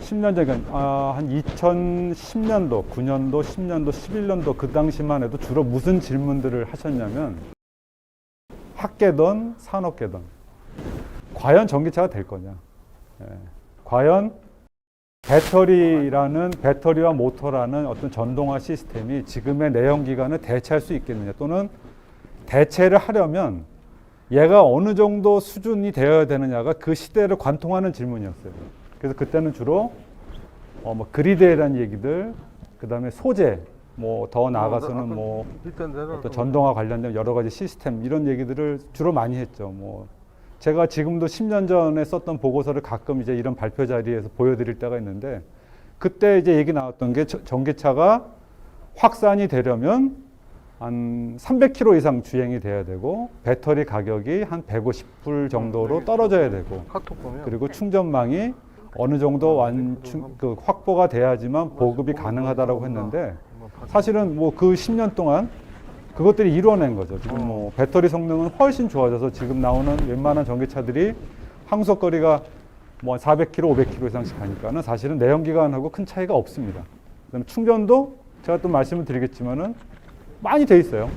10년 전, 한 2010년도, 9년도, 10년도, 11년도 그 당시만 해도 주로 무슨 질문들을 하셨냐면 학계든 산업계든 과연 전기차가 될 거냐. 예. 과연 배터리와 모터라는 어떤 전동화 시스템이 지금의 내연기관을 대체할 수 있겠느냐, 또는 대체를 하려면 얘가 어느 정도 수준이 되어야 되느냐가 그 시대를 관통하는 질문이었어요. 그래서 그때는 주로 뭐 그리드에 대한 얘기들, 그 다음에 소재, 뭐 더 나아가서는 뭐 어떤 전동화 관련된 여러 가지 시스템, 이런 얘기들을 주로 많이 했죠. 뭐 제가 지금도 10년 전에 썼던 보고서를 가끔 이제 이런 발표 자리에서 보여드릴 때가 있는데, 그때 이제 얘기 나왔던 게 전기차가 확산이 되려면 한 300km 이상 주행이 돼야 되고, 배터리 가격이 한 150불 정도로 떨어져야 되고, 그리고 충전망이 어느 정도 확보가 돼야지만 보급이 가능하다라고 했는데, 사실은 뭐 그 10년 동안 그것들이 이루어낸 거죠. 지금 뭐 배터리 성능은 훨씬 좋아져서 지금 나오는 웬만한 전기차들이 항속거리가 뭐 400km, 500km 이상씩 가니까는 사실은 내연기관하고 큰 차이가 없습니다. 그다음에 충전도 제가 또 말씀을 드리겠지만은 많이 돼 있어요.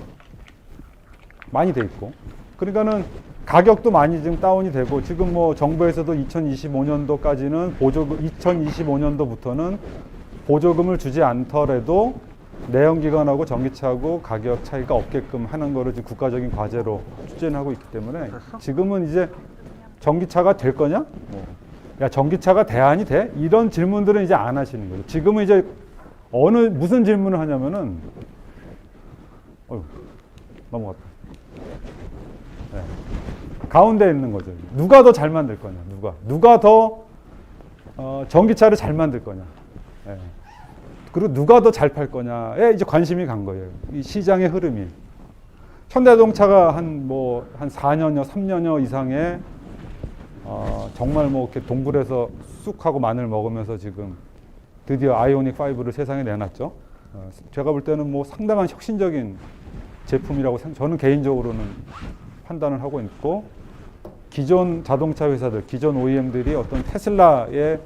많이 돼 있고. 그러니까는 가격도 많이 지금 다운이 되고, 지금 뭐 정부에서도 2025년도까지는 2025년도부터는 보조금을 주지 않더라도 내연기관하고 전기차하고 가격 차이가 없게끔 하는 거를 지금 국가적인 과제로 추진하고 있기 때문에, 지금은 이제 전기차가 될 거냐? 야, 전기차가 대안이 돼? 이런 질문들은 이제 안 하시는 거죠. 지금은 이제 무슨 질문을 하냐면은, 넘어갔다. 네. 가운데 있는 거죠. 누가 더 잘 만들 거냐? 누가 더 전기차를 잘 만들 거냐? 네. 그리고 누가 더 잘 팔 거냐에 이제 관심이 간 거예요. 이 시장의 흐름이. 현대자동차가 한 4년여, 3년여 이상의 정말 뭐 이렇게 동굴에서 쑥하고 마늘 먹으면서 지금 드디어 아이오닉 5를 세상에 내놨죠. 제가 볼 때는 뭐 상당한 혁신적인 제품이라고 저는 개인적으로는 판단을 하고 있고, 기존 자동차 회사들, 기존 OEM들이 어떤 테슬라에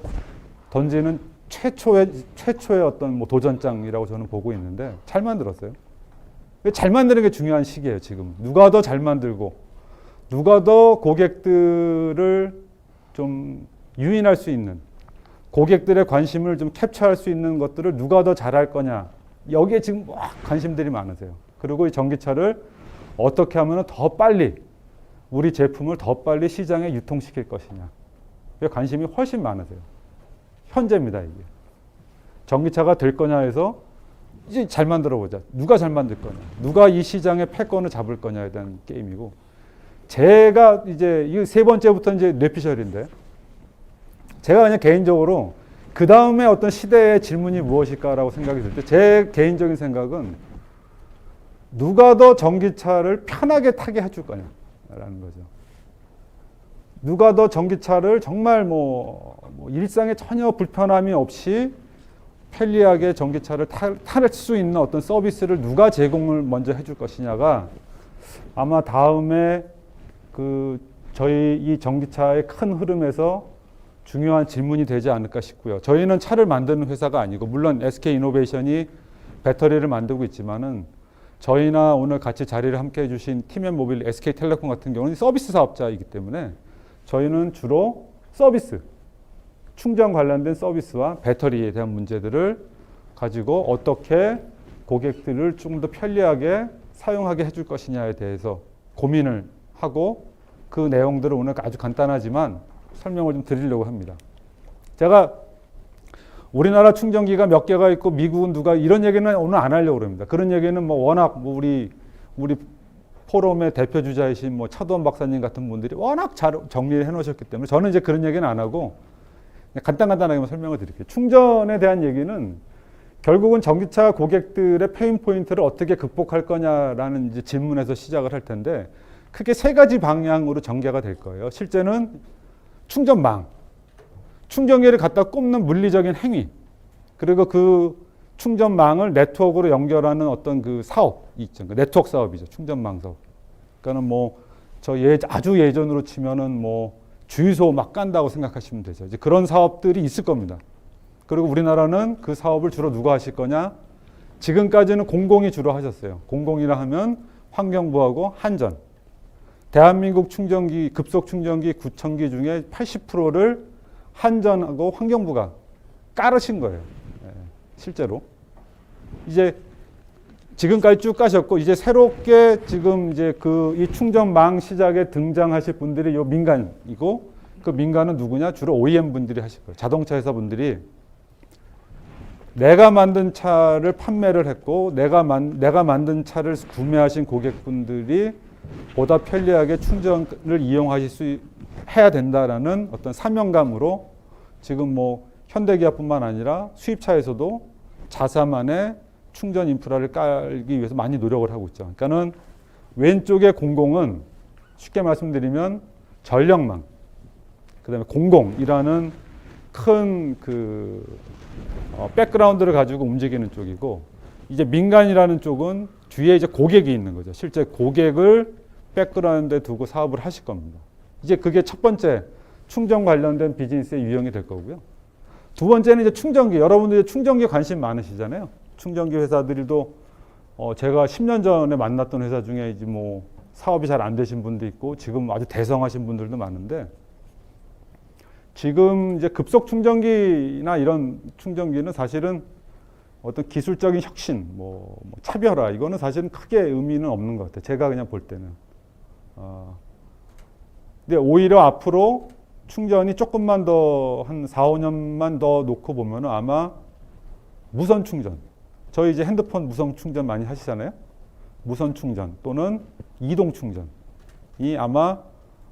던지는 최초의 어떤 뭐 도전장이라고 저는 보고 있는데, 잘 만들었어요. 잘 만드는 게 중요한 시기예요, 지금. 누가 더 잘 만들고, 누가 더 고객들을 좀 유인할 수 있는, 고객들의 관심을 좀 캡처할 수 있는 것들을 누가 더 잘할 거냐. 여기에 지금 막 관심들이 많으세요. 그리고 이 전기차를 어떻게 하면 더 빨리, 우리 제품을 더 빨리 시장에 유통시킬 것이냐. 관심이 훨씬 많으세요. 현재입니다, 이게. 전기차가 될 거냐 해서 이제 잘 만들어 보자. 누가 잘 만들 거냐. 누가 이 시장의 패권을 잡을 거냐에 대한 게임이고, 제가 이제 이 세 번째부터 이제 뇌피셜인데, 제가 그냥 개인적으로 그 다음에 어떤 시대의 질문이 무엇일까라고 생각이 들 때, 제 개인적인 생각은 누가 더 전기차를 편하게 타게 해줄 거냐라는 거죠. 누가 더 전기차를 정말 뭐 일상에 전혀 불편함이 없이 편리하게 전기차를 탈 수 있는 어떤 서비스를 누가 제공을 먼저 해줄 것이냐가 아마 다음에 저희 이 전기차의 큰 흐름에서 중요한 질문이 되지 않을까 싶고요. 저희는 차를 만드는 회사가 아니고, 물론 SK이노베이션이 배터리를 만들고 있지만은, 저희나 오늘 같이 자리를 함께 해주신 팀앤모빌, SK텔레콤 같은 경우는 서비스 사업자이기 때문에 저희는 주로 서비스, 충전 관련된 서비스와 배터리에 대한 문제들을 가지고 어떻게 고객들을 좀 더 편리하게 사용하게 해줄 것이냐에 대해서 고민을 하고, 그 내용들을 오늘 아주 간단하지만 설명을 좀 드리려고 합니다. 제가 우리나라 충전기가 몇 개가 있고 미국은 누가, 이런 얘기는 오늘 안 하려고 합니다. 그런 얘기는 뭐 워낙 우리 포럼의 대표 주자이신 뭐 차도원 박사님 같은 분들이 워낙 잘 정리를 해 놓으셨기 때문에 저는 이제 그런 얘기는 안 하고 그냥 간단하게만 설명을 드릴게요. 충전에 대한 얘기는 결국은 전기차 고객들의 페인 포인트를 어떻게 극복할 거냐라는 이제 질문에서 시작을 할 텐데, 크게 세 가지 방향으로 전개가 될 거예요. 실제는 충전망, 충전기를 갖다 꼽는 물리적인 행위, 그리고 그 충전망을 네트워크로 연결하는 어떤 그 사업이 있죠. 그 네트워크 사업이죠. 충전망 사업. 그러니까는 뭐 아주 예전으로 치면은 뭐 주유소 막 깐다고 생각하시면 되죠. 이제 그런 사업들이 있을 겁니다. 그리고 우리나라는 그 사업을 주로 누가 하실 거냐? 지금까지는 공공이 주로 하셨어요. 공공이라 하면 환경부하고 한전. 대한민국 충전기, 급속 충전기 9,000기 중에 80%를 한전하고 환경부가 깔으신 거예요. 실제로. 이제 지금까지 쭉 가셨고, 이제 새롭게 지금 이제 이 충전망 시작에 등장하실 분들이 요 민간이고, 그 민간은 누구냐? 주로 OEM 분들이 하실 거예요. 자동차 회사 분들이 내가 만든 차를 판매를 했고, 내가 만든 차를 구매하신 고객분들이 보다 편리하게 충전을 해야 된다라는 어떤 사명감으로 지금 뭐 현대기아뿐만 아니라 수입차에서도 자사만의 충전 인프라를 깔기 위해서 많이 노력을 하고 있죠. 그러니까는 왼쪽의 공공은 쉽게 말씀드리면 전력망, 그다음에 공공이라는 큰 백그라운드를 가지고 움직이는 쪽이고, 이제 민간이라는 쪽은 뒤에 이제 고객이 있는 거죠. 실제 고객을 백그라운드에 두고 사업을 하실 겁니다. 이제 그게 첫 번째 충전 관련된 비즈니스의 유형이 될 거고요. 두 번째는 이제 충전기. 여러분들 충전기 관심 많으시잖아요. 충전기 회사들도 제가 10년 전에 만났던 회사 중에 이제 뭐 사업이 잘 안 되신 분도 있고 지금 아주 대성하신 분들도 많은데, 지금 이제 급속 충전기나 이런 충전기는 사실은 어떤 기술적인 혁신, 뭐 차별화, 이거는 사실은 크게 의미는 없는 것 같아요. 제가 그냥 볼 때는. 근데 오히려 앞으로 충전이 조금만 더 한 4, 5년만 더 놓고 보면 아마 무선 충전. 저희 이제 핸드폰 무선 충전 많이 하시잖아요. 무선 충전 또는 이동 충전이 아마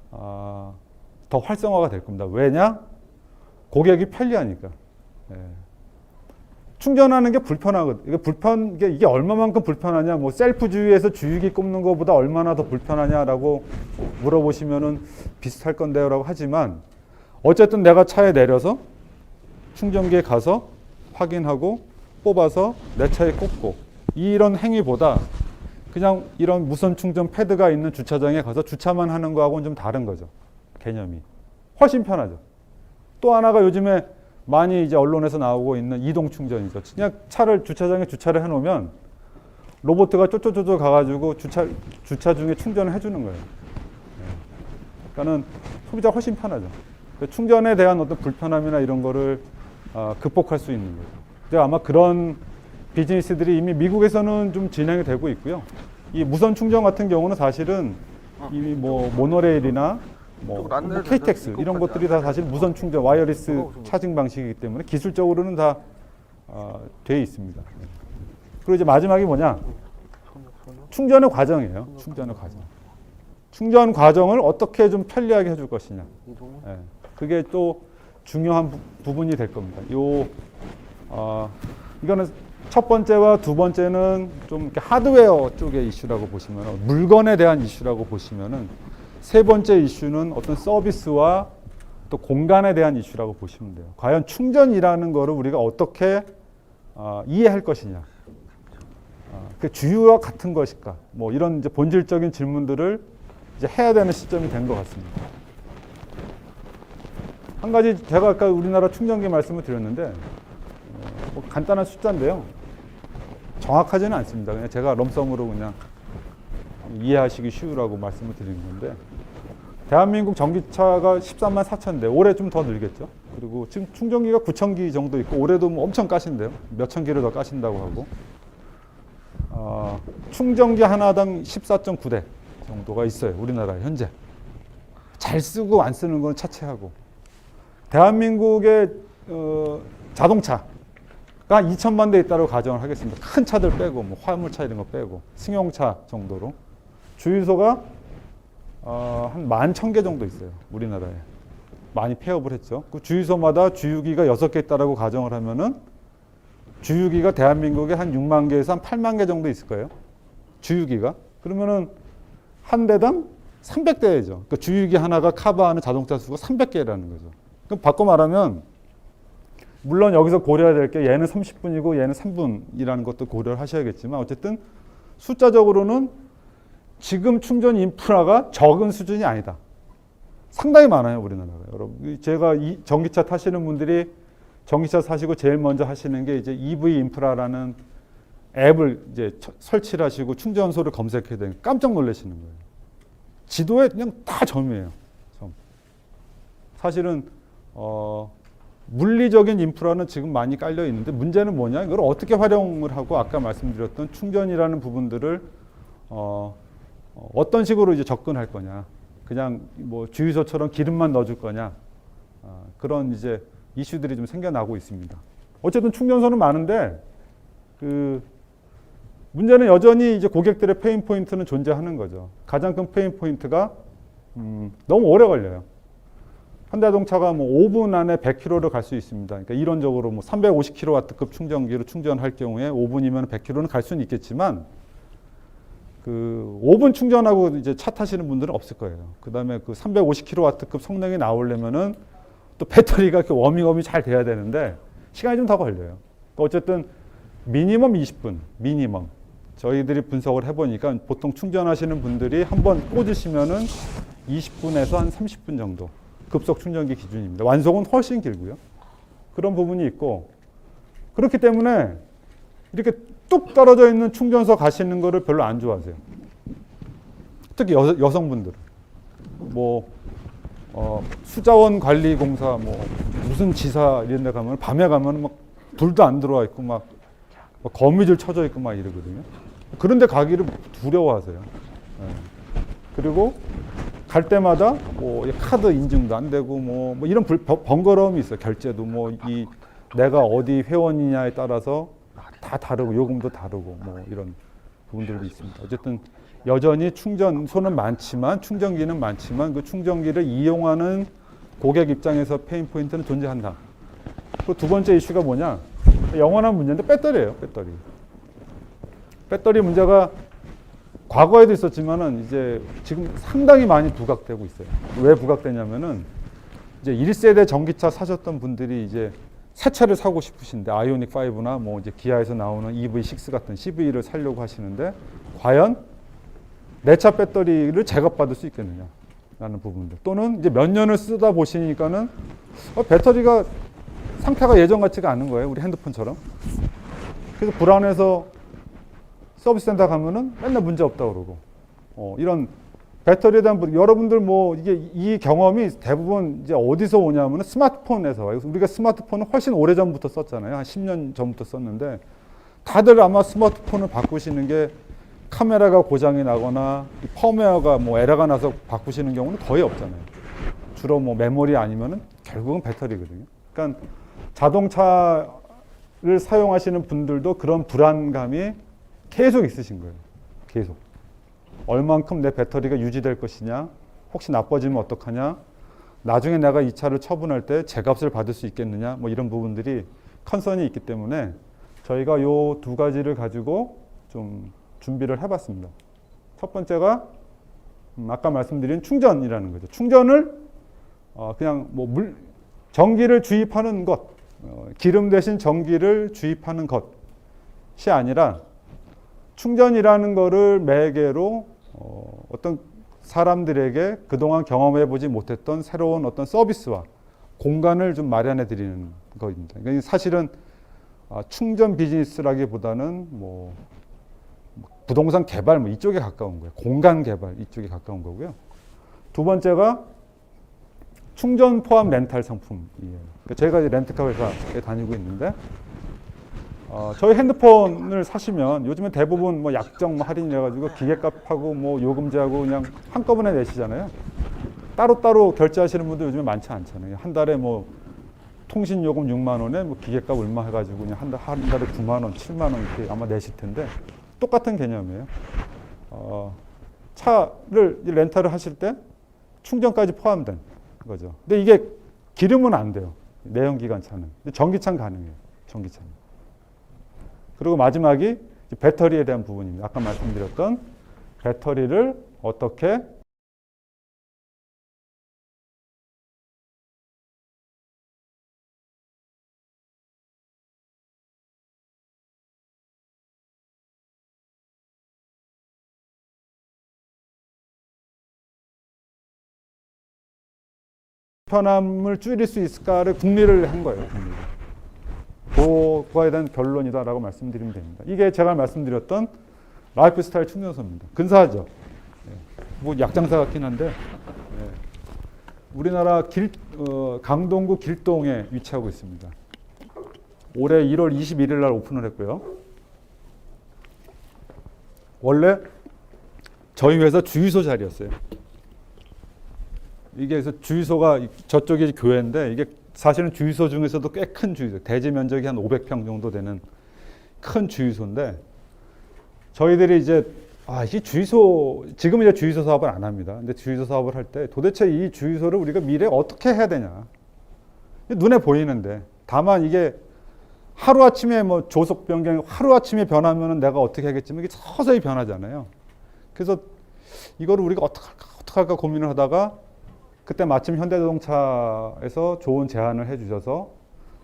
더 활성화가 될 겁니다. 왜냐? 고객이 편리하니까. 예. 충전하는 게 불편하거든요. 이게 얼마만큼 불편하냐? 뭐 셀프주유에서 주유기 꼽는 것보다 얼마나 더 불편하냐라고 물어보시면은 비슷할 건데요라고 하지만, 어쨌든 내가 차에 내려서 충전기에 가서 확인하고 뽑아서 내 차에 꽂고, 이런 행위보다 그냥 이런 무선 충전 패드가 있는 주차장에 가서 주차만 하는 거하고는 좀 다른 거죠. 개념이. 훨씬 편하죠. 또 하나가 요즘에 많이 이제 언론에서 나오고 있는 이동 충전이죠. 그냥 차를 주차장에 주차를 해놓으면 로봇가 쪼쪼쪼쪼 가가지고 주차 중에 충전을 해주는 거예요. 그러니까는 소비자가 훨씬 편하죠. 충전에 대한 어떤 불편함이나 이런 거를 극복할 수 있는 거죠. 근데 아마 그런 비즈니스들이 이미 미국에서는 좀 진행이 되고 있고요. 이 무선 충전 같은 경우는 사실은 이미 뭐 모노레일이나 뭐 KTX 이런 것들이 다 사실 무선 충전, 와이어리스 차징 방식이기 때문에 기술적으로는 다 돼 있습니다. 그리고 이제 마지막이 뭐냐? 충전의 과정이에요. 충전의 과정. 충전 과정을 어떻게 좀 편리하게 해줄 것이냐. 예, 그게 또 중요한 부분이 될 겁니다. 이거는 첫 번째와 두 번째는 좀 이렇게 하드웨어 쪽의 이슈라고 보시면, 물건에 대한 이슈라고 보시면은, 세 번째 이슈는 어떤 서비스와 또 공간에 대한 이슈라고 보시면 돼요. 과연 충전이라는 거를 우리가 어떻게 이해할 것이냐. 그 주유와 같은 것일까? 뭐 이런 이제 본질적인 질문들을 이제 해야 되는 시점이 된 것 같습니다. 한 가지 제가 아까 우리나라 충전기 말씀을 드렸는데, 뭐 간단한 숫자인데요. 정확하지는 않습니다. 그냥 제가 럼썸으로 그냥 이해하시기 쉬우라고 말씀을 드리는 건데, 대한민국 전기차가 13만 4천 대, 올해 좀 더 늘겠죠. 그리고 지금 충전기가 9,000기 정도 있고, 올해도 뭐 엄청 까신대요. 몇천 기를 더 까신다고 하고, 충전기 하나당 14.9대 정도가 있어요. 우리나라에 현재. 잘 쓰고 안 쓰는 건 차치하고. 대한민국의 자동차가 2천만 대 있다고 가정을 하겠습니다. 큰 차들 빼고, 뭐 화물차 이런 거 빼고, 승용차 정도로. 주유소가 한 11,000개 정도 있어요. 우리나라에. 많이 폐업을 했죠. 그 주유소마다 주유기가 6개 있다고 가정을 하면은 주유기가 대한민국에 한 6만 개에서 한 8만 개 정도 있을 거예요. 주유기가. 그러면은 한 대당 300대죠. 그러니까 주유기 하나가 커버하는 자동차 수가 300개라는 거죠. 그럼 바꿔 말하면, 물론 여기서 고려해야 될 게 얘는 30분이고 얘는 3분이라는 것도 고려를 하셔야겠지만, 어쨌든 숫자적으로는 지금 충전 인프라가 적은 수준이 아니다. 상당히 많아요, 우리나라가. 여러분, 제가 이 전기차 타시는 분들이 전기차 사시고 제일 먼저 하시는 게 이제 EV 인프라라는 앱을 이제 설치를 하시고 충전소를 검색해야 되니까 깜짝 놀라시는 거예요. 지도에 그냥 다 점이에요. 점. 사실은 물리적인 인프라는 지금 많이 깔려 있는데 문제는 뭐냐? 이걸 어떻게 활용을 하고 아까 말씀드렸던 충전이라는 부분들을 어떤 식으로 이제 접근할 거냐? 그냥 뭐 주유소처럼 기름만 넣어줄 거냐? 그런 이제 이슈들이 좀 생겨나고 있습니다. 어쨌든 충전소는 많은데 그 문제는 여전히 이제 고객들의 페인 포인트는 존재하는 거죠. 가장 큰 페인 포인트가 너무 오래 걸려요. 현대자동차가 뭐 5분 안에 100km를 갈 수 있습니다. 그러니까 이론적으로 뭐 350kW급 충전기로 충전할 경우에 5분이면 100km는 갈 수는 있겠지만 그 5분 충전하고 이제 차 타시는 분들은 없을 거예요. 그다음에 그 350kW급 성능이 나오려면은 또 배터리가 이렇게 워밍업이 잘 돼야 되는데 시간이 좀 더 걸려요. 그러니까 어쨌든 미니멈 20분, 미니멈. 저희들이 분석을 해보니까 보통 충전하시는 분들이 한번 꽂으시면은 20분에서 한 30분 정도 급속 충전기 기준입니다. 완속은 훨씬 길고요. 그런 부분이 있고 그렇기 때문에 이렇게 뚝 떨어져 있는 충전소 가시는 거를 별로 안 좋아하세요. 특히 여성분들은 뭐 수자원 관리공사 뭐 무슨 지사 이런 데 가면 밤에 가면 막 불도 안 들어와 있고 막 거미줄 쳐져 있고 막 이러거든요. 그런데 가기를 두려워하세요. 네. 그리고 갈 때마다 뭐 카드 인증도 안 되고 뭐 이런 번거로움이 있어요. 결제도 뭐 이 내가 어디 회원이냐에 따라서 다 다르고 요금도 다르고 뭐 이런 부분들도 있습니다. 어쨌든 여전히 충전소는 많지만 충전기는 많지만 그 충전기를 이용하는 고객 입장에서 페인 포인트는 존재한다. 또 두 번째 이슈가 뭐냐? 영원한 문제인데 배터리예요. 배터리 문제가 과거에도 있었지만은 이제 지금 상당히 많이 부각되고 있어요. 왜 부각되냐면은 이제 1세대 전기차 사셨던 분들이 이제 새 차를 사고 싶으신데 아이오닉 5나 뭐 이제 기아에서 나오는 EV6 같은 CV를 사려고 하시는데 과연 내 차 배터리를 제값받을 수 있겠느냐라는 부분들 또는 이제 몇 년을 쓰다 보시니까는 배터리가 상태가 예전 같지가 않은 거예요. 우리 핸드폰처럼. 그래서 불안해서 서비스 센터 가면은 맨날 문제 없다고 그러고 이런 배터리에 대한 여러분들 뭐 이게 이 경험이 대부분 이제 어디서 오냐면은 스마트폰에서 와요. 우리가 스마트폰은 훨씬 오래 전부터 썼잖아요. 한 10년 전부터 썼는데 다들 아마 스마트폰을 바꾸시는 게 카메라가 고장이 나거나 펌웨어가 뭐 에러가 나서 바꾸시는 경우는 거의 없잖아요. 주로 뭐 메모리 아니면은 결국은 배터리거든요. 그러니까 자동차를 사용하시는 분들도 그런 불안감이 계속 있으신 거예요. 계속. 얼만큼 내 배터리가 유지될 것이냐, 혹시 나빠지면 어떡하냐, 나중에 내가 이 차를 처분할 때 제값을 받을 수 있겠느냐, 뭐 이런 부분들이 컨선이 있기 때문에 저희가 요 두 가지를 가지고 좀 준비를 해봤습니다. 첫 번째가 아까 말씀드린 충전이라는 거죠. 충전을 그냥 뭐 전기를 주입하는 것, 기름 대신 전기를 주입하는 것이 아니라 충전이라는 거를 매개로 어떤 사람들에게 그동안 경험해보지 못했던 새로운 어떤 서비스와 공간을 좀 마련해 드리는 것입니다. 그러니까 사실은 충전 비즈니스라기보다는 뭐 부동산 개발 뭐 이쪽에 가까운 거예요. 공간 개발 이쪽에 가까운 거고요. 두 번째가 충전 포함 렌탈 상품이에요. 그러니까 제가 렌트카 회사에 다니고 있는데 저희 핸드폰을 사시면 요즘에 대부분 뭐 약정 뭐 할인해가지고 기계값하고 뭐 요금제하고 그냥 한꺼번에 내시잖아요. 따로따로 결제하시는 분들 요즘에 많지 않잖아요. 한 달에 뭐 통신 요금 6만 원에 뭐 기계값 얼마 해가지고 그냥 한 달에 9만 원, 7만 원 이렇게 아마 내실 텐데 똑같은 개념이에요. 차를 렌탈을 하실 때 충전까지 포함된 거죠. 근데 이게 기름은 안 돼요. 내연기관 차는. 전기차는 가능해요. 전기차는. 그리고 마지막이 배터리에 대한 부분입니다. 아까 말씀드렸던 배터리를 어떻게 편함을 줄일 수 있을까를 궁리를 한 거예요. 궁리를. 그거에 대한 결론이다라고 말씀드리면 됩니다. 이게 제가 말씀드렸던 라이프 스타일 충전소입니다. 근사하죠. 뭐 약장사 같긴 한데 우리나라 강동구 길동에 위치하고 있습니다. 올해 1월 21일 날 오픈을 했고요. 원래 저희 회사 주유소 자리였어요. 이게 그래서 주유소가 저쪽이 교회인데 이게 사실은 주유소 중에서도 꽤 큰 주유소, 대지 면적이 한 500평 정도 되는 큰 주유소인데 저희들이 이제 이 주유소, 지금 이제 주유소 사업을 안 합니다. 근데 주유소 사업을 할 때 도대체 이 주유소를 우리가 미래에 어떻게 해야 되냐. 눈에 보이는데 다만 이게 하루아침에 뭐 조속 변경, 하루아침에 변하면은 내가 어떻게 하겠지만 이게 서서히 변하잖아요. 그래서 이거를 우리가 어떻게 할까 고민을 하다가 그때 마침 현대자동차에서 좋은 제안을 해주셔서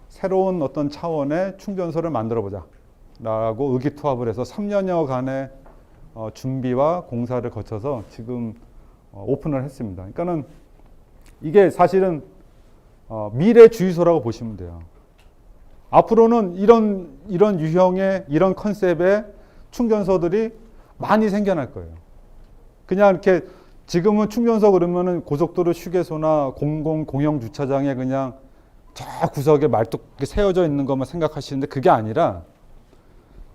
새로운 어떤 차원의 충전소를 만들어보자 라고 의기투합을 해서 3년여간의 준비와 공사를 거쳐서 지금 오픈을 했습니다. 그러니까는 이게 사실은 미래 주유소라고 보시면 돼요. 앞으로는 이런 유형의 이런 컨셉의 충전소들이 많이 생겨날 거예요. 그냥 이렇게 지금은 충전소 그러면은 고속도로 휴게소나 공영 주차장에 그냥 저 구석에 말뚝 세워져 있는 것만 생각하시는데 그게 아니라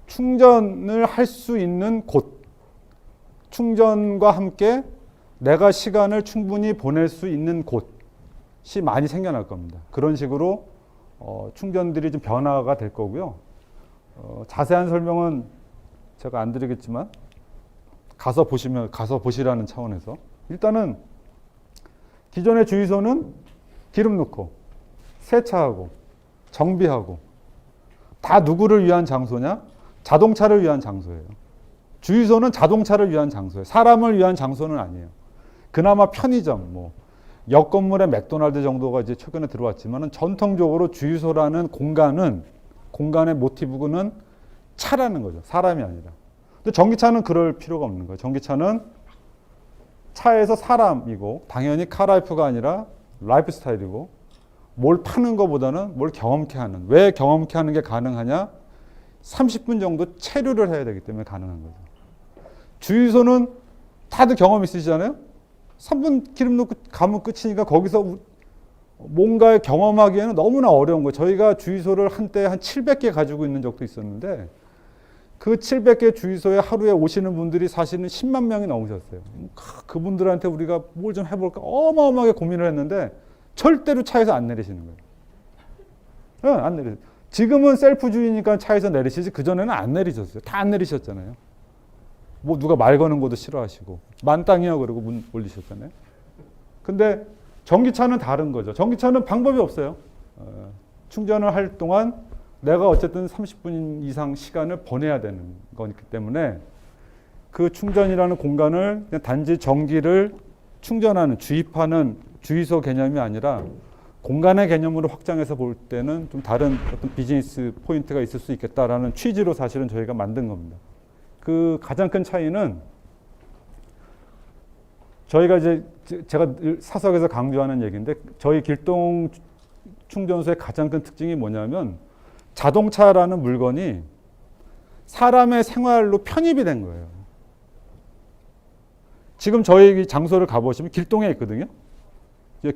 충전을 할 수 있는 곳, 충전과 함께 내가 시간을 충분히 보낼 수 있는 곳이 많이 생겨날 겁니다. 그런 식으로 충전들이 좀 변화가 될 거고요. 자세한 설명은 제가 안 드리겠지만 가서 보시라는 차원에서 일단은 기존의 주유소는 기름 넣고 세차하고 정비하고 다 누구를 위한 장소냐? 자동차를 위한 장소예요. 주유소는 자동차를 위한 장소예요. 사람을 위한 장소는 아니에요. 그나마 편의점, 옆 건물의 맥도날드 정도가 이제 최근에 들어왔지만은 전통적으로 주유소라는 공간의 모티브는 차라는 거죠. 사람이 아니라. 근데 전기차는 그럴 필요가 없는 거예요. 전기차는 차에서 사람이고 당연히 카라이프가 아니라 라이프 스타일이고 뭘 파는 것보다는 뭘 경험케 하는. 왜 경험케 하는 게 가능하냐? 30분 정도 체류를 해야 되기 때문에 가능한 거죠. 주유소는 다들 경험 있으시잖아요. 3분 기름 넣고 가면 끝이니까 거기서 뭔가를 경험하기에는 너무나 어려운 거예요. 저희가 주유소를 한때 한 700개 가지고 있는 적도 있었는데 그 700개 주유소에 하루에 오시는 분들이 사실은 10만 명이 넘으셨어요. 그분들한테 우리가 뭘 좀 해볼까 어마어마하게 고민을 했는데 절대로 차에서 안 내리시는 거예요. 안 내리세요. 지금은 셀프주의니까 차에서 내리시지 그전에는 안 내리셨어요. 다 안 내리셨잖아요. 누가 말 거는 것도 싫어하시고 만땅이야 그러고 문 올리셨잖아요. 근데 전기차는 다른 거죠. 전기차는 방법이 없어요. 충전을 할 동안 내가 어쨌든 30분 이상 시간을 보내야 되는 거기 때문에 그 충전이라는 공간을 그냥 단지 전기를 충전하는, 주입하는 주유소 개념이 아니라 공간의 개념으로 확장해서 볼 때는 좀 다른 어떤 비즈니스 포인트가 있을 수 있겠다라는 취지로 사실은 저희가 만든 겁니다. 그 가장 큰 차이는 저희가 이제 제가 사석에서 강조하는 얘기인데 저희 길동 충전소의 가장 큰 특징이 뭐냐면 자동차라는 물건이 사람의 생활로 편입이 된 거예요. 지금 저희 장소를 가보시면 길동에 있거든요.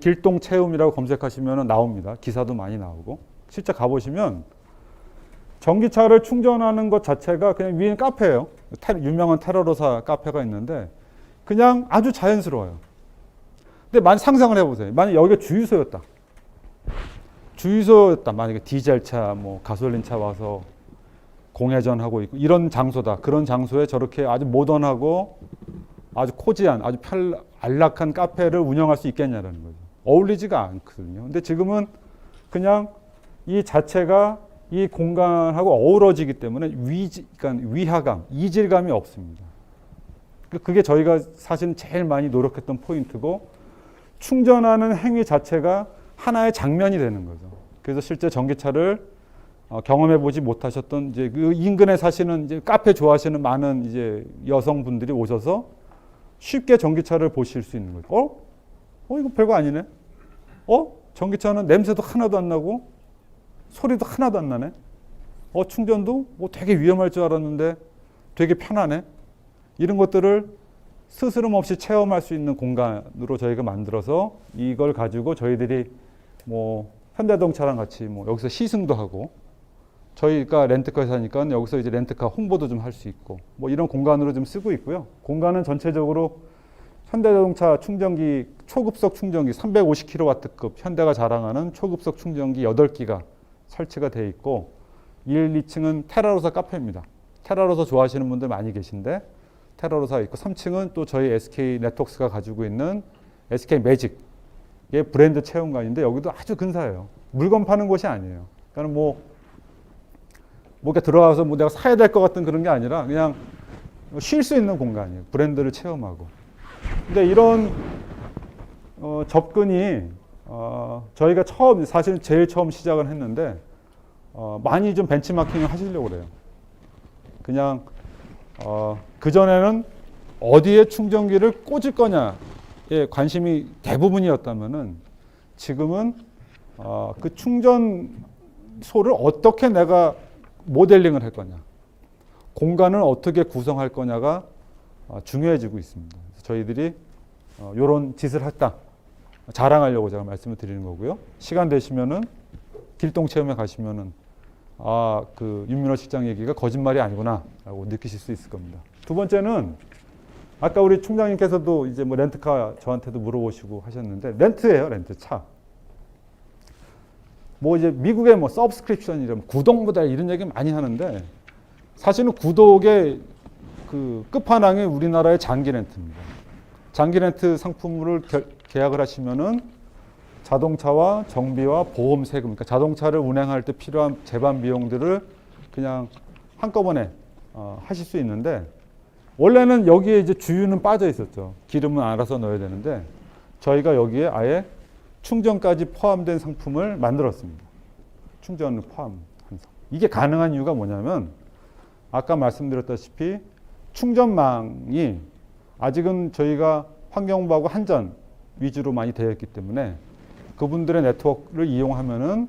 길동 체험이라고 검색하시면 나옵니다. 기사도 많이 나오고. 실제 가보시면 전기차를 충전하는 것 자체가 그냥 위에는 카페예요. 유명한 테러로사 카페가 있는데 그냥 아주 자연스러워요. 근데 상상을 해보세요. 만약 여기가 주유소였다. 만약에 디젤차, 가솔린차 와서 공회전하고 있고 이런 장소다. 그런 장소에 저렇게 아주 모던하고 아주 코지한, 아주 안락한 카페를 운영할 수 있겠냐라는 거죠. 어울리지가 않거든요. 근데 지금은 그냥 이 자체가 이 공간하고 어우러지기 때문에 그러니까 위화감, 이질감이 없습니다. 그게 저희가 사실 제일 많이 노력했던 포인트고 충전하는 행위 자체가 하나의 장면이 되는 거죠. 그래서 실제 전기차를 경험해 보지 못하셨던 이제 그 인근에 사시는 이제 카페 좋아하시는 많은 이제 여성분들이 오셔서 쉽게 전기차를 보실 수 있는 거죠. 이거 별거 아니네. 전기차는 냄새도 하나도 안 나고 소리도 하나도 안 나네. 충전도 뭐 되게 위험할 줄 알았는데 되게 편하네. 이런 것들을 스스럼 없이 체험할 수 있는 공간으로 저희가 만들어서 이걸 가지고 저희들이 뭐 현대자동차랑 같이 뭐 여기서 시승도 하고, 저희가 렌트카 회사니까 여기서 이제 렌트카 홍보도 좀 할 수 있고, 뭐 이런 공간으로 좀 쓰고 있고요. 공간은 전체적으로 현대자동차 충전기, 초급속 충전기 350kW급 현대가 자랑하는 초급속 충전기 8기가 설치가 되어 있고, 1, 2층은 테라로사 카페입니다. 테라로사 좋아하시는 분들 많이 계신데 테라로사 있고, 3층은 또 저희 SK 네트워크스가 가지고 있는 SK 매직의 브랜드 체험관인데, 여기도 아주 근사해요. 물건 파는 곳이 아니에요. 그러니까 뭐 이렇게 들어가서 뭐 내가 사야 될 것 같은 그런 게 아니라 그냥 쉴 수 있는 공간이에요. 브랜드를 체험하고. 근데 이런 접근이 저희가 사실 제일 처음 시작을 했는데 많이 좀 벤치마킹을 하시려고 그래요. 그냥 그전에는 어디에 충전기를 꽂을 거냐에 관심이 대부분이었다면은, 지금은 그 충전소를 어떻게 내가 모델링을 할 거냐, 공간을 어떻게 구성할 거냐가 중요해지고 있습니다. 그래서 저희들이 이런 짓을 했다, 자랑하려고 제가 말씀을 드리는 거고요. 시간 되시면은 길동체험에 가시면은 그 윤민호 실장 얘기가 거짓말이 아니구나 라고 느끼실 수 있을 겁니다. 두 번째는 아까 우리 총장님께서도 이제 뭐 렌트카 저한테도 물어보시고 하셨는데, 렌트예요. 렌트 차. 뭐 이제 미국의 뭐 서브스크립션 이런 구독 모델 이런 얘기 많이 하는데, 사실은 구독의 그 끝판왕이 우리나라의 장기 렌트입니다. 장기 렌트 상품을 계약을 하시면은 자동차와 정비와 보험 세금, 그러니까 자동차를 운행할 때 필요한 제반 비용들을 그냥 한꺼번에 하실 수 있는데, 원래는 여기에 이제 주유는 빠져 있었죠. 기름은 알아서 넣어야 되는데, 저희가 여기에 아예 충전까지 포함된 상품을 만들었습니다. 충전을 포함한 상품. 이게 가능한 이유가 뭐냐면, 아까 말씀드렸다시피 충전망이 아직은 저희가 환경부하고 한전 위주로 많이 되어 있기 때문에, 그분들의 네트워크를 이용하면은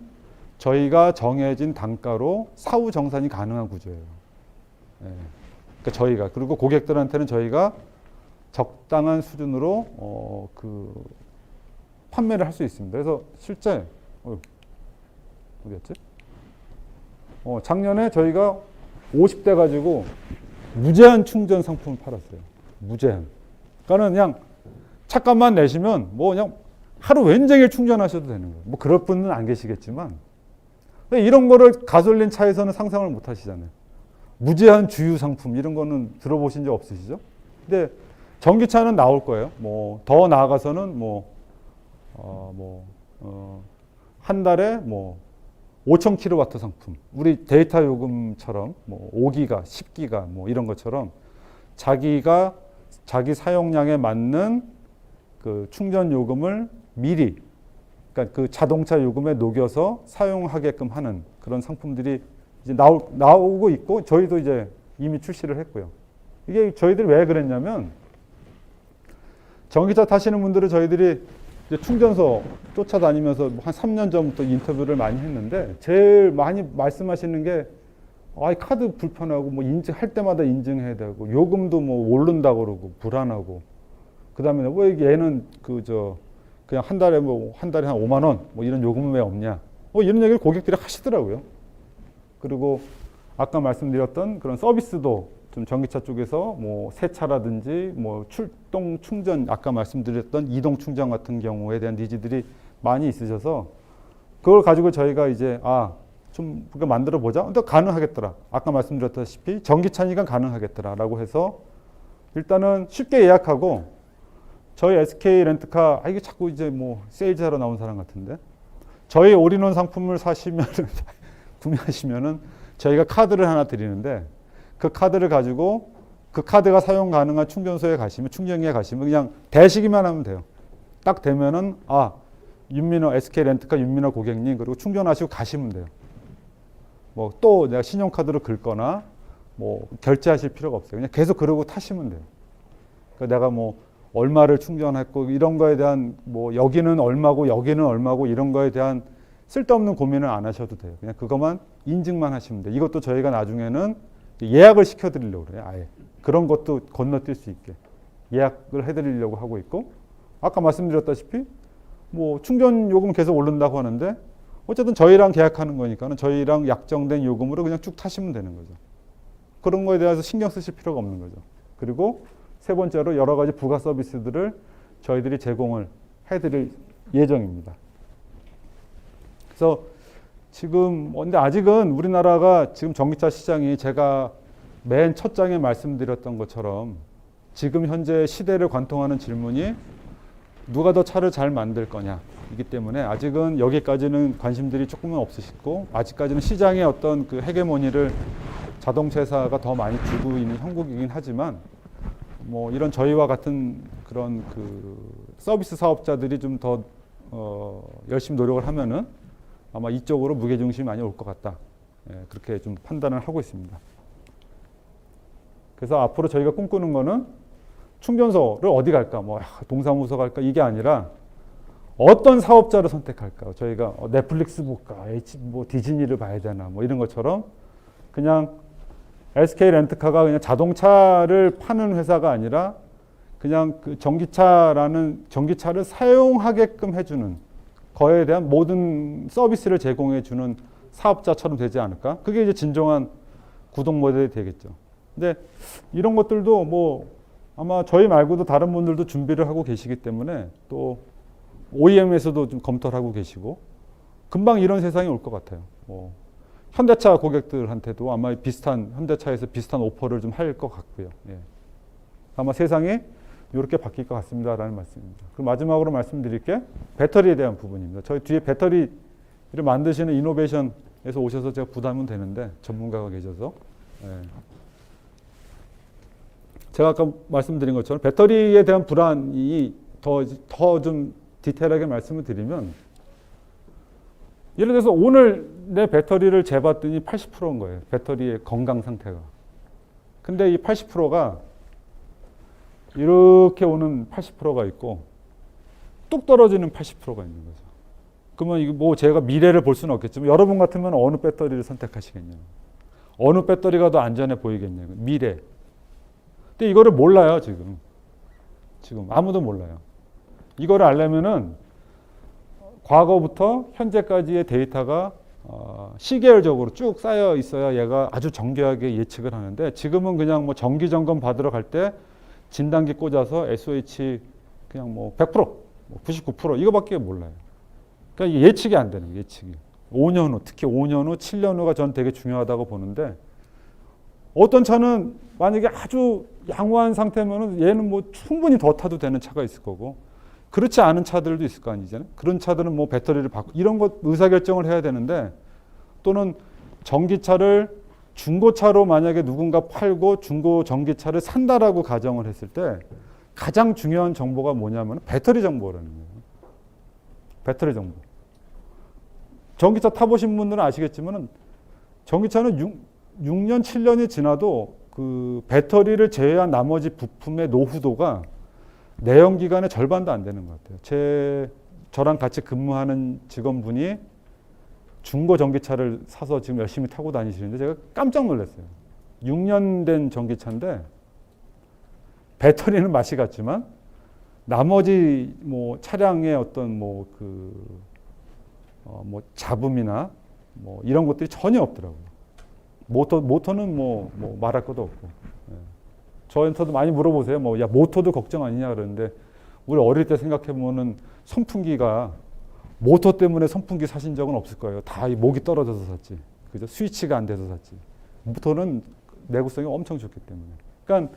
저희가 정해진 단가로 사후 정산이 가능한 구조예요. 예. 그러니까 저희가, 그리고 고객들한테는 저희가 적당한 수준으로 그 판매를 할 수 있습니다. 그래서 실제 어디였지? 작년에 저희가 50대 가지고 무제한 충전 상품을 팔았어요. 무제한. 그러니까 그냥 차값만 내시면 뭐 그냥 하루 웬종일 충전하셔도 되는 거예요. 뭐 그럴 분은 안 계시겠지만, 이런 거를 가솔린 차에서는 상상을 못 하시잖아요. 무제한 주유 상품 이런 거는 들어보신 적 없으시죠? 근데 전기차는 나올 거예요. 뭐 더 나아가서는 한 달에 뭐 5,000kW 상품, 우리 데이터 요금처럼 뭐 5기가, 10기가 뭐 이런 것처럼 자기 사용량에 맞는 그 충전 요금을 미리, 그러니까 그 자동차 요금에 녹여서 사용하게끔 하는 그런 상품들이 이제 나오고 있고, 저희도 이제 이미 출시를 했고요. 이게 저희들이 왜 그랬냐면, 전기차 타시는 분들은 저희들이 이제 충전소 쫓아다니면서 한 3년 전부터 인터뷰를 많이 했는데, 제일 많이 말씀하시는 게 카드 불편하고 뭐 인증할 때마다 인증해야 되고, 요금도 뭐 오른다고 그러고 불안하고, 그다음에 왜 얘는 그냥 한 달에 한 5만 원 뭐 이런 요금은 왜 없냐, 이런 얘기를 고객들이 하시더라고요. 그리고 아까 말씀드렸던 그런 서비스도 좀 전기차 쪽에서 뭐 세차라든지 뭐 출동 충전, 아까 말씀드렸던 이동 충전 같은 경우에 대한 니즈들이 많이 있으셔서, 그걸 가지고 저희가 이제 좀 만들어 보자. 근데 가능하겠더라. 아까 말씀드렸다시피 전기차니까 가능하겠더라라고 해서 일단은 쉽게 예약하고, 저희 SK 렌트카, 이게 자꾸 이제 뭐 세일즈하러 나온 사람 같은데, 저희 올인원 상품을 구매하시면은 저희가 카드를 하나 드리는데, 그 카드를 가지고 그 카드가 사용 가능한 충전소에 가시면, 충전기에 가시면 그냥 대시기만 하면 돼요. 딱 되면은 윤민호 SK 렌트카 윤민호 고객님, 그리고 충전하시고 가시면 돼요. 뭐 또 내가 신용카드로 긁거나 뭐 결제하실 필요가 없어요. 그냥 계속 그러고 타시면 돼요. 그러니까 내가 뭐 얼마를 충전했고 이런 거에 대한 뭐 여기는 얼마고 여기는 얼마고 이런 거에 대한 쓸데없는 고민을 안 하셔도 돼요. 그냥 그것만 인증만 하시면 돼요. 이것도 저희가 나중에는 예약을 시켜드리려고 그래요. 아예. 그런 것도 건너뛸 수 있게 예약을 해드리려고 하고 있고, 아까 말씀드렸다시피 뭐 충전 요금 계속 오른다고 하는데 어쨌든 저희랑 계약하는 거니까는 저희랑 약정된 요금으로 그냥 쭉 타시면 되는 거죠. 그런 거에 대해서 신경 쓰실 필요가 없는 거죠. 그리고 세 번째로 여러 가지 부가 서비스들을 저희들이 제공을 해드릴 예정입니다. 그래서 지금 근데 아직은 우리나라가 지금 전기차 시장이 제가 맨 첫 장에 말씀드렸던 것처럼 지금 현재 시대를 관통하는 질문이 누가 더 차를 잘 만들 거냐 이기 때문에 아직은 여기까지는 관심들이 조금은 없으시고, 아직까지는 시장의 어떤 그 헤게모니를 자동차 회사가 더 많이 쥐고 있는 형국이긴 하지만, 뭐 이런 저희와 같은 그런 그 서비스 사업자들이 좀 더 열심히 노력을 하면은 아마 이쪽으로 무게중심이 많이 올 것 같다. 예, 그렇게 좀 판단을 하고 있습니다. 그래서 앞으로 저희가 꿈꾸는 거는 충전소를 어디 갈까, 뭐 동사무소 갈까 이게 아니라 어떤 사업자를 선택할까. 저희가 넷플릭스 볼까, 뭐 디즈니를 봐야 되나, 뭐 이런 것처럼 그냥 SK 렌트카가 그냥 자동차를 파는 회사가 아니라 그냥 그 전기차를 사용하게끔 해주는 거에 대한 모든 서비스를 제공해 주는 사업자처럼 되지 않을까? 그게 이제 진정한 구독 모델이 되겠죠. 근데 이런 것들도 뭐 아마 저희 말고도 다른 분들도 준비를 하고 계시기 때문에, 또 OEM에서도 좀 검토를 하고 계시고 금방 이런 세상이 올 것 같아요. 뭐 현대차 고객들한테도 아마 현대차에서 비슷한 오퍼를 좀 할 것 같고요. 예. 아마 세상이 이렇게 바뀔 것 같습니다라는 말씀입니다. 그리고 마지막으로 말씀드릴 게 배터리에 대한 부분입니다. 저희 뒤에 배터리를 만드시는 이노베이션에서 오셔서 제가 부담은 되는데 전문가가 계셔서, 예. 제가 아까 말씀드린 것처럼 배터리에 대한 불안이 더 좀 디테일하게 말씀을 드리면, 예를 들어서 오늘 내 배터리를 재봤더니 80%인 거예요. 배터리의 건강 상태가. 근데 이 80%가 이렇게 오는 80%가 있고 뚝 떨어지는 80%가 있는 거죠. 그러면 이거 뭐 제가 미래를 볼 수는 없겠지만 여러분 같으면 어느 배터리를 선택하시겠냐고. 어느 배터리가 더 안전해 보이겠냐고. 미래. 근데 이거를 몰라요, 지금. 아무도 몰라요. 이거를 알려면은 과거부터 현재까지의 데이터가 시계열적으로 쭉 쌓여 있어야 얘가 아주 정교하게 예측을 하는데, 지금은 그냥 뭐 정기 점검 받으러 갈 때 진단기 꽂아서 SOH 그냥 뭐 100%, 99% 이거밖에 몰라요. 그러니까 예측이 안 되는 거예요, 예측이. 5년 후, 특히 5년 후, 7년 후가 전 되게 중요하다고 보는데, 어떤 차는 만약에 아주 양호한 상태면은 얘는 뭐 충분히 더 타도 되는 차가 있을 거고, 그렇지 않은 차들도 있을 거 아니잖아요. 그런 차들은 뭐 배터리를 바꾸고 이런 것 의사결정을 해야 되는데, 또는 전기차를 중고차로 만약에 누군가 팔고 중고 전기차를 산다라고 가정을 했을 때 가장 중요한 정보가 뭐냐면 배터리 정보라는 거예요. 배터리 정보. 전기차 타보신 분들은 아시겠지만 전기차는 6년, 7년이 지나도 그 배터리를 제외한 나머지 부품의 노후도가 내연기관의 절반도 안 되는 것 같아요. 저랑 같이 근무하는 직원분이 중고 전기차를 사서 지금 열심히 타고 다니시는데 제가 깜짝 놀랐어요. 6년 된 전기차인데 배터리는 맛이 같지만 나머지 뭐 차량의 어떤 뭐 잡음이나 뭐 이런 것들이 전혀 없더라고요. 모터는 뭐 말할 것도 없고. 예. 저한테도 많이 물어보세요. 뭐, 야, 모터도 걱정 아니냐 그러는데, 우리 어릴 때 생각해보면은 선풍기가, 모터 때문에 선풍기 사신 적은 없을 거예요. 다 목이 떨어져서 샀지. 그죠? 스위치가 안 돼서 샀지. 모터는 내구성이 엄청 좋기 때문에. 그러니까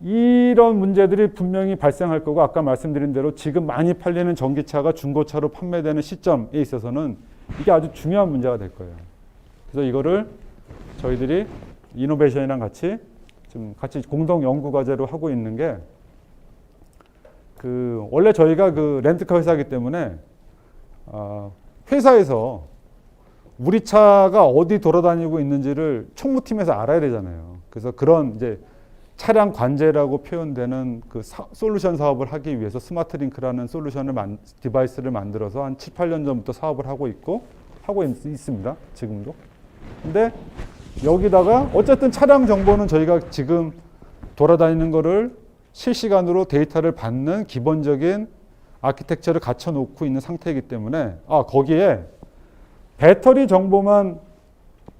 이런 문제들이 분명히 발생할 거고, 아까 말씀드린 대로 지금 많이 팔리는 전기차가 중고차로 판매되는 시점에 있어서는 이게 아주 중요한 문제가 될 거예요. 그래서 이거를 저희들이 이노베이션이랑 같이 공동 연구 과제로 하고 있는 게, 원래 저희가 렌트카 회사이기 때문에 회사에서 우리 차가 어디 돌아다니고 있는지를 총무팀에서 알아야 되잖아요. 그래서 그런 이제 차량 관제라고 표현되는 그 솔루션 사업을 하기 위해서 스마트링크라는 디바이스를 만들어서 한 7, 8년 전부터 사업을 하고 있습니다. 지금도. 근데 여기다가 어쨌든 차량 정보는 저희가 지금 돌아다니는 거를 실시간으로 데이터를 받는 기본적인 아키텍처를 갖춰 놓고 있는 상태이기 때문에 거기에 배터리 정보만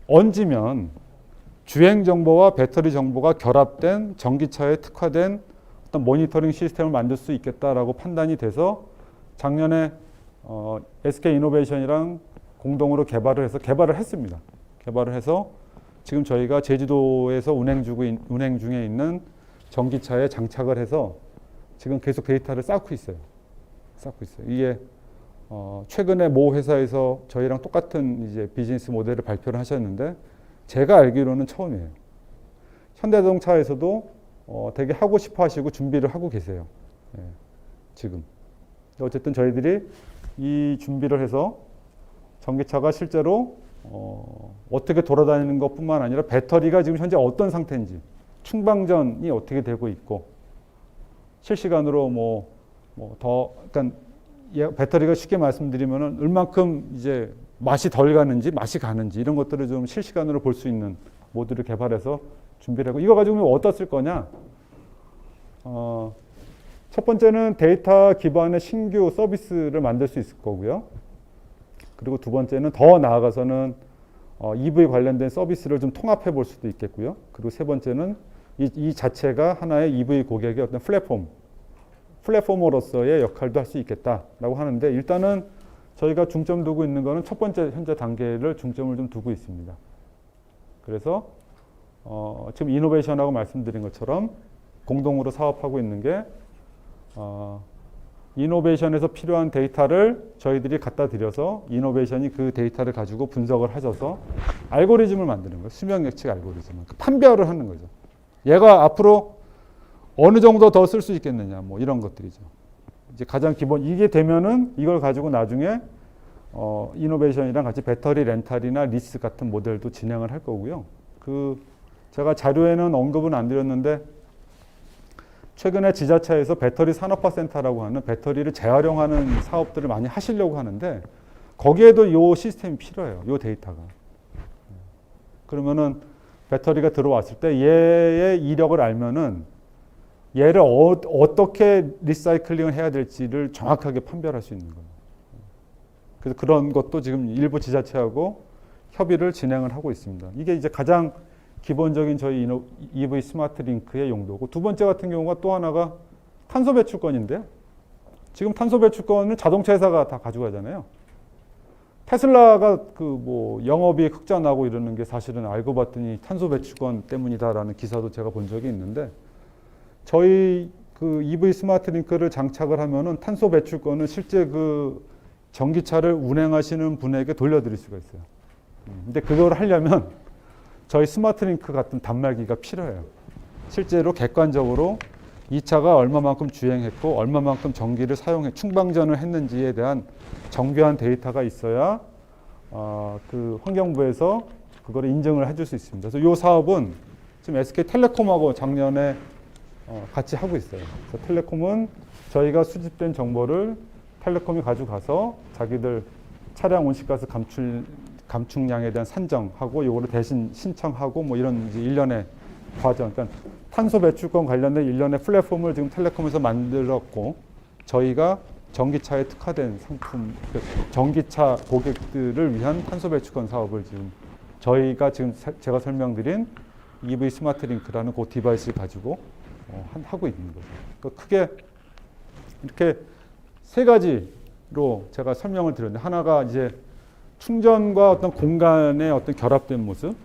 얹으면 주행 정보와 배터리 정보가 결합된 전기차에 특화된 어떤 모니터링 시스템을 만들 수 있겠다라고 판단이 돼서 작년에 SK 이노베이션이랑 공동으로 개발을 했습니다. 개발을 해서 지금 저희가 제주도에서 운행 중에 있는 전기차에 장착을 해서 지금 계속 데이터를 쌓고 있어요. 이게 최근에 모 회사에서 저희랑 똑같은 이제 비즈니스 모델을 발표를 하셨는데 제가 알기로는 처음이에요. 현대자동차에서도 되게 하고 싶어 하시고 준비를 하고 계세요. 지금. 어쨌든 저희들이 이 준비를 해서 전기차가 실제로 어떻게 돌아다니는 것뿐만 아니라 배터리가 지금 현재 어떤 상태인지, 충방전이 어떻게 되고 있고, 실시간으로 그러니까 배터리가 쉽게 말씀드리면은 얼만큼 이제 맛이 덜 가는지, 맛이 가는지 이런 것들을 좀 실시간으로 볼 수 있는 모드를 개발해서 준비를 하고, 이거 가지고 어디다 쓸 거냐? 첫 번째는 데이터 기반의 신규 서비스를 만들 수 있을 거고요. 그리고 두 번째는 더 나아가서는 EV 관련된 서비스를 좀 통합해 볼 수도 있겠고요. 그리고 세 번째는 이 자체가 하나의 EV 고객의 어떤 플랫포머로서의 역할도 할 수 있겠다라고 하는데, 일단은 저희가 중점 두고 있는 거는 첫 번째 현재 단계를 중점을 좀 두고 있습니다. 그래서 지금 이노베이션하고 말씀드린 것처럼 공동으로 사업하고 있는 게 이노베이션에서 필요한 데이터를 저희들이 갖다 드려서 이노베이션이 그 데이터를 가지고 분석을 하셔서 알고리즘을 만드는 거예요. 수명 예측 알고리즘. 판별을 하는 거죠. 얘가 앞으로 어느 정도 더 쓸 수 있겠느냐, 뭐 이런 것들이죠. 이제 가장 기본, 이게 되면은 이걸 가지고 나중에 이노베이션이랑 같이 배터리 렌탈이나 리스 같은 모델도 진행을 할 거고요. 제가 자료에는 언급은 안 드렸는데, 최근에 지자체에서 배터리 산업화 센터라고 하는 배터리를 재활용하는 사업들을 많이 하시려고 하는데, 거기에도 이 시스템이 필요해요. 이 데이터가. 그러면은 배터리가 들어왔을 때 얘의 이력을 알면은 얘를 어떻게 리사이클링을 해야 될지를 정확하게 판별할 수 있는 거예요. 그래서 그런 것도 지금 일부 지자체하고 협의를 진행을 하고 있습니다. 이게 이제 가장 기본적인 저희 EV 스마트 링크의 용도고, 두 번째 같은 경우가 또 하나가 탄소 배출권인데요. 지금 탄소 배출권을 자동차 회사가 다 가져가잖아요. 테슬라가 영업이 흑자나고 이러는 게 사실은 알고 봤더니 탄소 배출권 때문이다라는 기사도 제가 본 적이 있는데, 저희 EV 스마트 링크를 장착을 하면은 탄소 배출권은 실제 전기차를 운행하시는 분에게 돌려드릴 수가 있어요. 근데 그걸 하려면 저희 스마트 링크 같은 단말기가 필요해요. 실제로 객관적으로 이 차가 얼마만큼 주행했고 얼마만큼 전기를 충방전을 했는지에 대한 정교한 데이터가 있어야 환경부에서 그거를 인증을 해줄 수 있습니다. 그래서 이 사업은 지금 SK텔레콤하고 작년에 같이 하고 있어요. 그래서 텔레콤은 저희가 수집된 정보를 텔레콤이 가져가서 자기들 차량 온실가스 감축량에 대한 산정하고 이거를 대신 신청하고 뭐 이런 이제 일련의 과정, 그러니까 탄소 배출권 관련된 일련의 플랫폼을 지금 텔레콤에서 만들었고, 저희가 전기차에 특화된 상품, 전기차 고객들을 위한 탄소 배출권 사업을 지금 저희가 지금 제가 설명드린 EV 스마트 링크라는 그 디바이스를 가지고 하고 있는 거죠. 그러니까 크게 이렇게 세 가지로 제가 설명을 드렸는데, 하나가 이제 충전과 어떤 공간의 어떤 결합된 모습,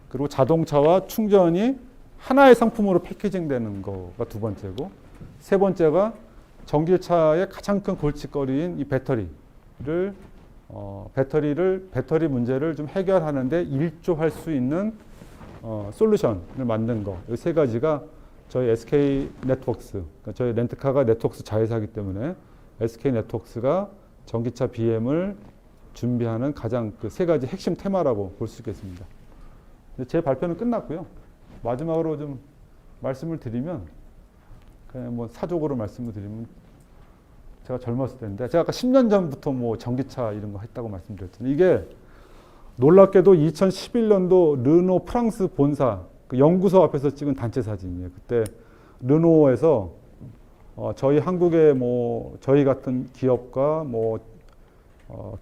그리고 자동차와 충전이 하나의 상품으로 패키징되는 거가 두 번째고, 세 번째가 전기차의 가장 큰 골칫거리인 이 배터리 문제를 좀 해결하는데 일조할 수 있는 솔루션을 만든 거. 이 세 가지가 저희 SK 네트워크스, 그러니까 저희 렌트카가 네트워크스 자회사이기 때문에 SK 네트워크스가 전기차 BM을 준비하는 가장 세 가지 핵심 테마라고 볼 수 있겠습니다. 제 발표는 끝났고요. 마지막으로 좀 말씀을 드리면 그냥 뭐 사족으로 말씀을 드리면 제가 젊었을 때인데 제가 아까 10년 전부터 뭐 전기차 이런 거 했다고 말씀드렸잖아요. 이게 놀랍게도 2011년도 르노 프랑스 본사 그 연구소 앞에서 찍은 단체 사진이에요. 그때 르노에서 저희 한국의 뭐 저희 같은 기업과 뭐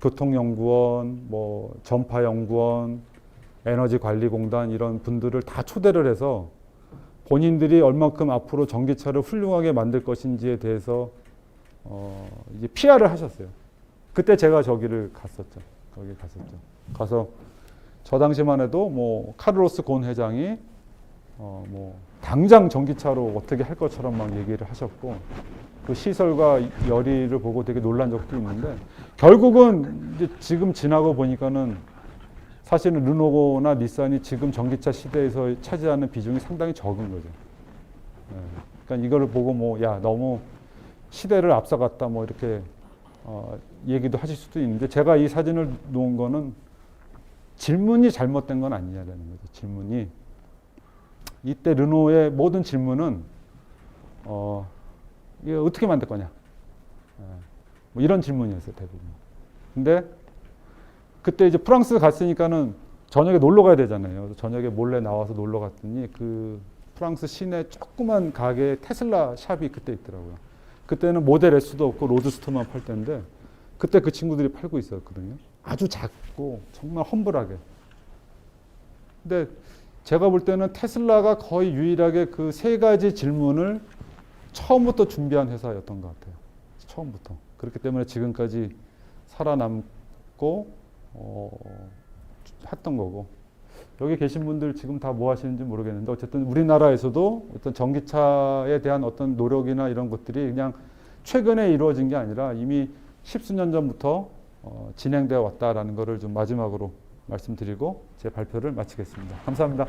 교통연구원, 뭐 전파연구원, 에너지관리공단 이런 분들을 다 초대를 해서 본인들이 얼만큼 앞으로 전기차를 훌륭하게 만들 것인지에 대해서 이제 PR을 하셨어요. 그때 제가 저기를 갔었죠. 거기 갔었죠. 가서 저 당시만 해도 뭐 카를로스 곤 회장이 뭐 당장 전기차로 어떻게 할 것처럼 막 얘기를 하셨고 그 시설과 열의를 보고 되게 놀란 적도 있는데 결국은 이제 지금 지나고 보니까는 사실은 르노나 닛산이 지금 전기차 시대에서 차지하는 비중이 상당히 적은 거죠. 그러니까 이거를 보고 뭐 야 너무 시대를 앞서갔다 뭐 이렇게 얘기도 하실 수도 있는데 제가 이 사진을 놓은 거는 질문이 잘못된 건 아니냐라는 거죠. 질문이 이때 르노의 모든 질문은 이게 어떻게 만들 거냐 뭐 이런 질문이었어요 대부분. 근데 그때 이제 프랑스 갔으니까는 저녁에 놀러 가야 되잖아요. 그래서 저녁에 몰래 나와서 놀러 갔더니 그 프랑스 시내 조그만 가게에 테슬라 샵이 그때 있더라고요. 그때는 모델 S도 없고 로드스터만 팔 때인데 그때 그 친구들이 팔고 있었거든요. 아주 작고 정말 험블하게. 근데 제가 볼 때는 테슬라가 거의 유일하게 그 세 가지 질문을 처음부터 준비한 회사였던 것 같아요. 처음부터. 그렇기 때문에 지금까지 살아남고 했던 거고. 여기 계신 분들 지금 다 뭐 하시는지 모르겠는데 어쨌든 우리나라에서도 어떤 전기차에 대한 어떤 노력이나 이런 것들이 그냥 최근에 이루어진 게 아니라 이미 십수년 전부터 진행되어 왔다라는 것을 좀 마지막으로 말씀드리고 제 발표를 마치겠습니다. 감사합니다.